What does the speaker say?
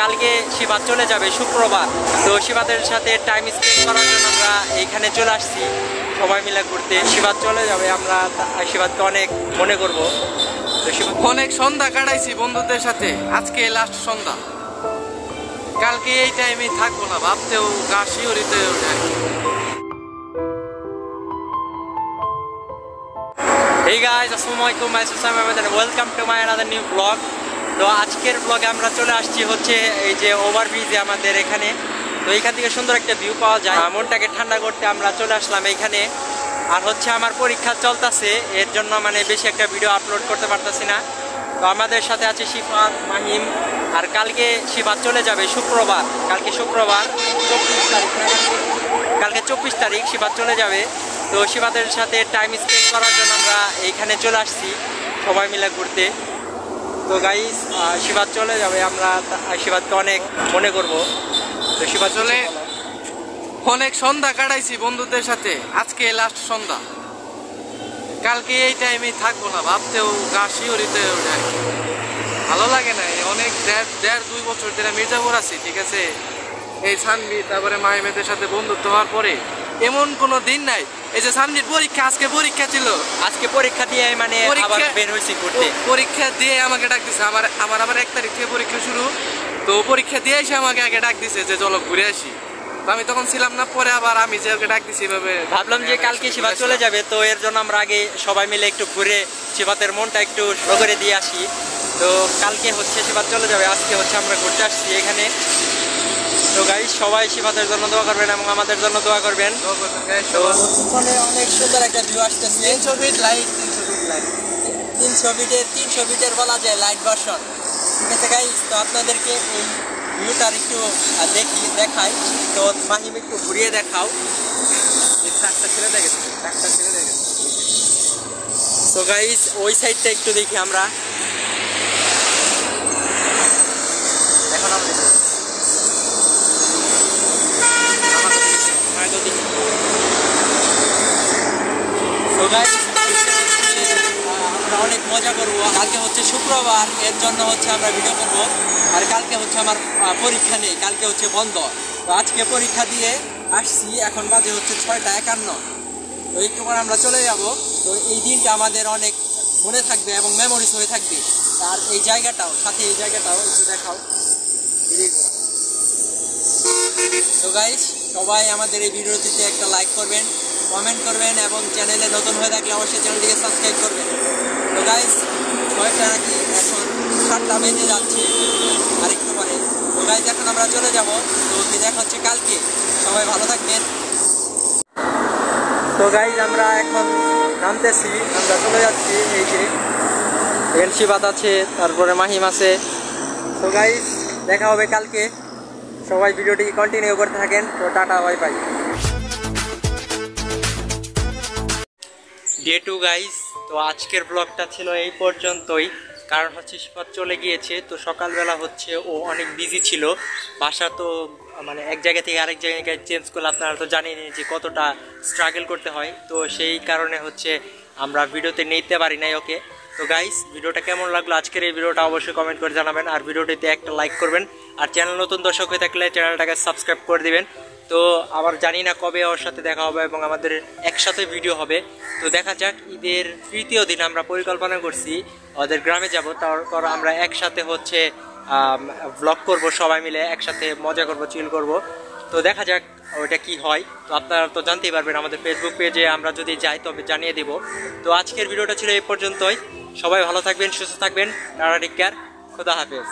কালকে শিবাদ চলে যাবে শুক্রবার। তো শিবাদের সাথে টাইম স্পেন্ড করার জন্য আমরা এইখানে চলে আসছি সবাই মিলে ঘুরতে। শিবাদ চলে যাবে, আমরা শিবাদকে অনেক মনে করব। তো অনেক সন্ধ্যা কাটাইছি বন্ধুদের সাথে, আজকে লাস্ট সন্ধ্যা। কালকে এই টাইমে থাকবো না, ভাবতেও গা শিহরিত হয়ে ওঠে। Hey guys, আসসালামু আলাইকুম, Saim Ahmed and welcome to my another new vlog. তো আজকের ব্লগে আমরা চলে আসছি হচ্ছে এই যে ওভারব্রিজে আমাদের এখানে। তো এইখান থেকে সুন্দর একটা ভিউ পাওয়া যায়, মনটাকে ঠান্ডা করতে আমরা চলে আসলাম এইখানে। আর হচ্ছে আমার পরীক্ষা চলতেছে, এর জন্য মানে বেশি একটা ভিডিও আপলোড করতে পারতেছি না। তো আমাদের সাথে আছে শিফাত, মাহিম। আর কালকে শিফাত চলে যাবে শুক্রবার, কালকে শুক্রবার 24 তারিখ, কালকে 24 তারিখ শিফাত চলে যাবে। তো শিবাদের সাথে টাইম স্পেন্ড করার জন্য আমরা এইখানে চলে আসছি সবাই মিলে ঘুরতে। তো গাইস, শিবাদ চলে যাবে, আমরা শিবাদকে অনেক মনে করব। তো শিবাদ চলে অনেক সন্ধ্যা কাটাইছি বন্ধুদের সাথে, আজকে লাস্ট সন্ধ্যা। কালকে এই টাইমে থাকবো না, ভাবতেও গা শিহরিত হয়ে ওঠে। ভালো লাগে না, অনেক দেড় 2 বছর ধরে মির্জাপুর আছি, ঠিক আছে। এই সানবি তারপরে মাহিমেদের সাথে বন্ধুত্ব হওয়ার পরে এমন কোনো দিন নাই। এই যে সামনের পরীক্ষা, আজকে পরীক্ষা ছিল, আজকে পরীক্ষা দিয়ে মানে আবার বের হইছি ঘুরতে। পরীক্ষা দিয়ে আমাকে ডাক দিছে, আমার আবার 1 তারিখ থেকে পরীক্ষা শুরু। তো পরীক্ষা দিয়ে এসে আমাকে আগে ডাক দিছে যে চলো ঘুরে আসি। তো আমি তখন ছিলাম না, পরে আবার আমি যে ওকে ডাক দিছি এভাবে ভাবলাম যে কালকে শিবাদ চলে যাবে, তো এর জন্য আমরা আগে সবাই মিলে একটু ঘুরে শিবাদের মনটা একটু করে দিয়ে আসি। তো কালকে হচ্ছে শিবাদ চলে যাবে, আজকে হচ্ছে আমরা ঘুরতে আসছি এখানে। তো গাইস, সবাই শিবাদের জন্য দোয়া করবেন এবং আমাদের জন্য দোয়া করবেন। অনেক সুন্দর একটা ভিউ আসতেছে, 300 ফিট লাইট, 300 ফিটের বলা যায় লাইট ভার্সন, ঠিক আছে গাইস। তো আপনাদেরকে এই ভিউটার একটু দেখাই। তো মাহিম একটু ঘুরিয়ে দেখাও, ট্রাকটা ছেড়ে দেখে। তো গাইস, ওই সাইডটা একটু দেখি আমরা। এখন আমরা আমরা অনেক মজা করবো। কালকে হচ্ছে শুক্রবার, এর জন্য হচ্ছে আমরা ভিডিও করব। আর কালকে হচ্ছে আমার পরীক্ষা নেই, কালকে হচ্ছে বন্ধ। তো আজকে পরীক্ষা দিয়ে আসছি, এখন বাজে হচ্ছে 6:51। তো একটু পর আমরা চলে যাব। তো এই দিনটা আমাদের অনেক মনে থাকবে এবং মেমোরিজ হয়ে থাকবে। আর এই জায়গাটাও সাথে, এই জায়গাটাও একটু দেখাও। তো গাইস, সবাই আমাদের এই ভিডিওটিতে একটা লাইক করবেন, কমেন্ট করবেন এবং চ্যানেলে নতুন হয়ে থাকলে অবশ্যই চ্যানেলটিকে সাবস্ক্রাইব করবেন। তো গাইস, ছয়টা নাকি এখন 7টা বেজে যাচ্ছে আর একটু পরে। তো গাইস, এখন আমরা চলে যাব। তো দেখা হচ্ছে কালকে, সবাই ভালো থাকবেন। তো গাইস, আমরা এখন নামতেছি, আমরা চলে যাচ্ছি। এই যে এখানে শিবাদ আছে, তারপরে মাহিম আছে। তো গাইস, দেখা হবে কালকে। সবাই ভিডিওটি কন্টিনিউ করতে থাকেন। তো tata, bye bye. Day 2 guys. তো আজকের ব্লগটা ছিল এই পর্যন্তই, কারণ হচ্ছে শিবাদ চলে গিয়েছে। তো সকালবেলা হচ্ছে ও অনেক বিজি ছিল, বাসা তো মানে এক জায়গা থেকে আরেক জায়গায় চেঞ্জ করলে আপনারা তো জানেনই যে কতটা স্ট্রাগল করতে হয়। তো সেই কারণে হচ্ছে আমরা ভিডিওতে নিতে পারি নাই ওকে। তো গাইস, ভিডিওটা কেমন লাগলো আজকের এই ভিডিওটা অবশ্যই কমেন্ট করে জানাবেন। আর ভিডিওটিতে একটা লাইক করবেন, আর চ্যানেল নতুন দর্শক হয়ে থাকলে চ্যানেলটাকে সাবস্ক্রাইব করে দিবেন। তো আবার জানি না কবে ওর সাথে দেখা হবে এবং আমাদের একসাথে ভিডিও হবে। তো দেখা যাক, ঈদের 3য় দিন আমরা পরিকল্পনা করছি ওদের গ্রামে যাব, তারপর আমরা একসাথে হচ্ছে ব্লগ করব, সবাই মিলে একসাথে মজা করব, চিল করব। তো দেখা যাক ওইটা কি হয়। তো আপনারা তো জানতেই পারবেন, আমাদের ফেসবুক পেজে আমরা যদি যাই তবে জানিয়ে দিব। তো আজকের ভিডিওটা ছিল এই পর্যন্তই। সবাই ভালো থাকবেন, সুস্থ থাকবেন, টাটা, টেক কেয়ার, খোদা হাফেজ।